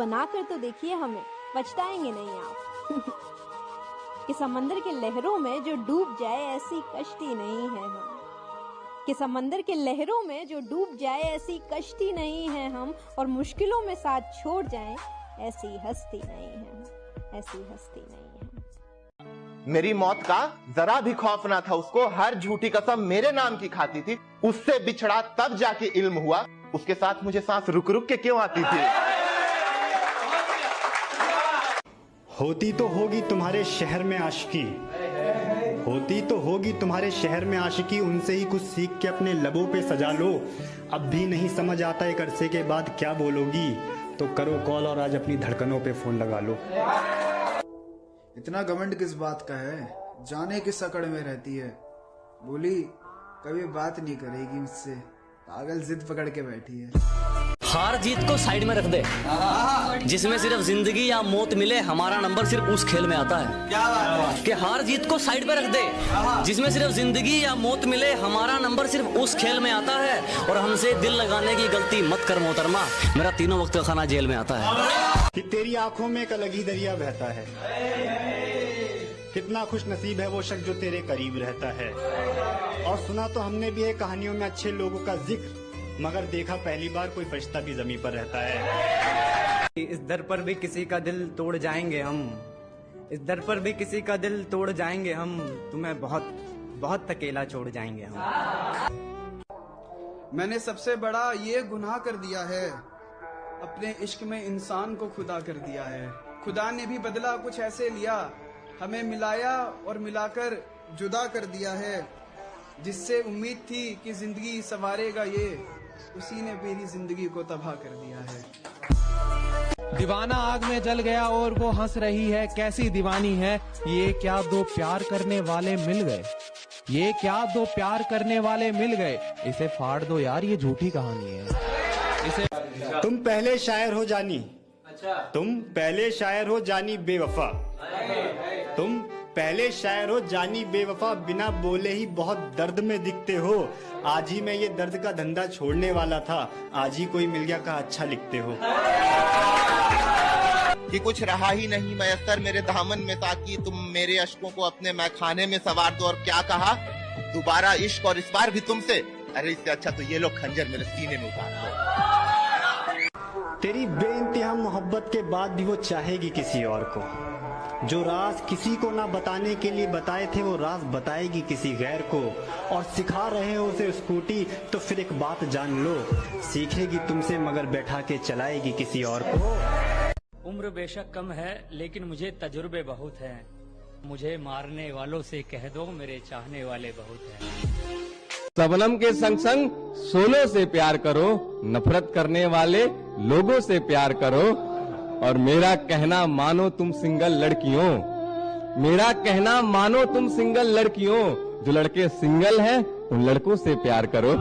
बनाकर तो देखिए हमें, पछताएंगे नहीं आप। कि समंदर के लहरों में जो डूब जाए ऐसी कश्ती नहीं है हम, कि समंदर के लहरों में जो डूब जाए ऐसी कश्ती नहीं है हम, और मुश्किलों में साथ छोड़ जाएं ऐसी हस्ती नहीं है हम, ऐसी हस्ती नहीं है हम। मेरी मौत का जरा भी खौफ ना था उसको, हर झूठी कसम मेरे नाम की खाती थी। उससे बिछड़ा तब जाके इल्म हुआ, उसके साथ मुझे सांस रुक रुक के क्यों आती थी। होती तो होगी तुम्हारे शहर में आशिकी, होती तो होगी तुम्हारे शहर में आशिकी, उनसे ही कुछ सीख के अपने लबों पे सजा लो। अब भी नहीं समझ आता एक अरसे के बाद क्या बोलोगी, तो करो कॉल और आज अपनी धड़कनों पे फोन लगा लो। इतना घमंड किस बात का है, जाने किस अकड़ में रहती है। बोली कभी बात नहीं करेगी मुझसे, पागल जिद पकड़ के बैठी है। हार जीत को साइड में रख दे, जिसमें सिर्फ जिंदगी या मौत मिले, हमारा नंबर सिर्फ उस खेल में आता है। क्या बात है? कि हार जीत को साइड में रख दे, जिसमें सिर्फ जिंदगी या मौत मिले, हमारा नंबर सिर्फ उस खेल में आता है। और हमसे दिल लगाने की गलती मत कर मोहतरमा, मेरा तीनों वक्त का खाना जेल में आता है। कि तेरी आंखों में एक अलग ही दरिया बहता है, कितना खुश नसीब है वो शख्स जो तेरे करीब रहता है। और सुना तो हमने भी है कहानियों में अच्छे लोगों का जिक्र, मगर देखा पहली बार कोई फरिश्ता भी जमीन पर रहता है। इस दर पर भी किसी का दिल तोड़ जाएंगे हम, इस दर पर भी किसी का दिल तोड़ जाएंगे हम, तुम्हें बहुत बहुत अकेला छोड़ जाएंगे हम। मैंने सबसे बड़ा ये गुनाह कर दिया है, अपने इश्क में इंसान को खुदा कर दिया है। खुदा ने भी बदला कुछ ऐसे लिया, हमें मिलाया और मिलाकर जुदा कर दिया है। जिससे उम्मीद थी कि जिंदगी संवारेगा ये, उसी ने मेरी जिंदगी को तबाह कर दिया है। दीवाना आग में जल गया और वो हंस रही है, कैसी दीवानी है ये, क्या दो प्यार करने वाले मिल गए, ये क्या दो प्यार करने वाले मिल गए। इसे फाड़ दो यार, ये झूठी कहानी है। इसे तुम पहले शायर हो जानी, तुम पहले शायर हो जानी बेवफा, तुम पहले शायर हो जानी बेवफा, बिना बोले ही बहुत दर्द में दिखते हो। आज ही मैं ये दर्द का धंधा छोड़ने वाला था, आज ही कोई मिल गया कहा अच्छा लिखते हो। कि कुछ रहा ही नहीं मयस्सर मेरे दामन में, ताकि तुम मेरे अश्कों को अपने मैखाने में सवार दो। और क्या कहा, दोबारा इश्क और इस बार भी तुमसे, अरे इससे अच्छा तो ये लोग खंजर मेरे सीने में उतार दो। तेरी बेइंतहा मोहब्बत के बाद भी वो चाहेगी किसी और को, जो राज किसी को ना बताने के लिए बताए थे वो राज बताएगी किसी गैर को। और सिखा रहे हो उसे स्कूटी तो फिर एक बात जान लो, सीखेगी तुमसे मगर बैठा के चलाएगी किसी और को। उम्र बेशक कम है लेकिन मुझे तजुर्बे बहुत हैं, मुझे मारने वालों से कह दो मेरे चाहने वाले बहुत हैं। सबनम के संग संग सोलो से प्यार करो, नफरत करने वाले लोगों से प्यार करो। और मेरा कहना मानो तुम सिंगल लड़कियों, मेरा कहना मानो तुम सिंगल लड़कियों, जो लड़के सिंगल हैं उन लड़कों से प्यार करो।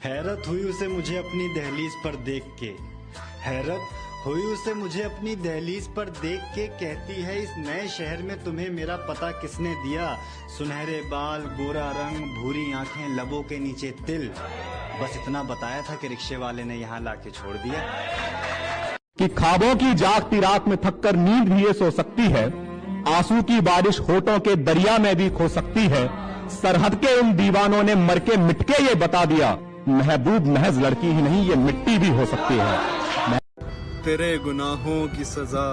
हैरत हुई उसे मुझे अपनी दहलीज पर देख के, हैरत हुई उसे मुझे अपनी दहलीज पर देख के, कहती है इस नए शहर में तुम्हें मेरा पता किसने दिया। सुनहरे बाल, गोरा रंग, भूरी आंखें, लबों के नीचे तिल, बस इतना बताया था कि रिक्शे वाले ने यहाँ लाके छोड़ दिया। कि ख्वाबों की जागती रात में थककर नींद भी ये सो सकती है, आंसू की बारिश होठों के दरिया में भी खो सकती है। सरहद के उन दीवानों ने मर के मिट के ये बता दिया, महबूब महज लड़की ही नहीं ये मिट्टी भी हो सकती है। तेरे गुनाहों की सजा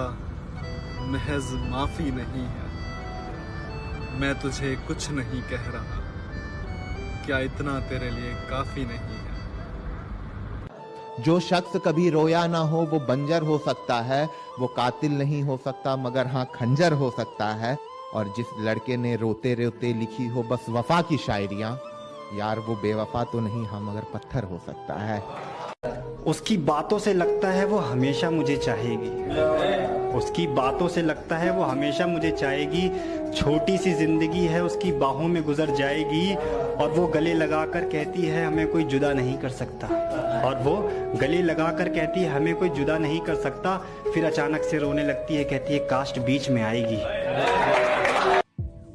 महज माफी नहीं है, मैं तुझे कुछ नहीं कह रहा, क्या इतना तेरे लिए काफी नहीं है। जो शख्स कभी रोया ना हो वो बंजर हो सकता है, वो कातिल नहीं हो सकता मगर हाँ खंजर हो सकता है। और जिस लड़के ने रोते रोते लिखी हो बस वफा की शायरियां, यार वो बेवफा तो नहीं हाँ मगर पत्थर हो सकता है। उसकी बातों से लगता है वो हमेशा मुझे चाहेगी, उसकी बातों से लगता है वो हमेशा मुझे चाहेगी। छोटी सी जिंदगी है उसकी बाहों में गुजर जाएगी, और वो गले लगाकर कहती है हमें कोई जुदा नहीं कर सकता, और वो गले लगाकर कहती है हमें कोई जुदा नहीं कर सकता। फिर अचानक से रोने लगती है, कहती है कास्ट बीच में आएगी।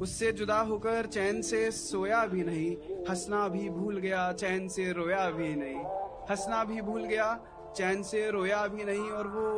उससे जुदा होकर चैन से सोया भी नहीं, हंसना भी भूल गया चैन से रोया भी नहीं, हंसना भी भूल गया चैन से रोया भी नहीं और वो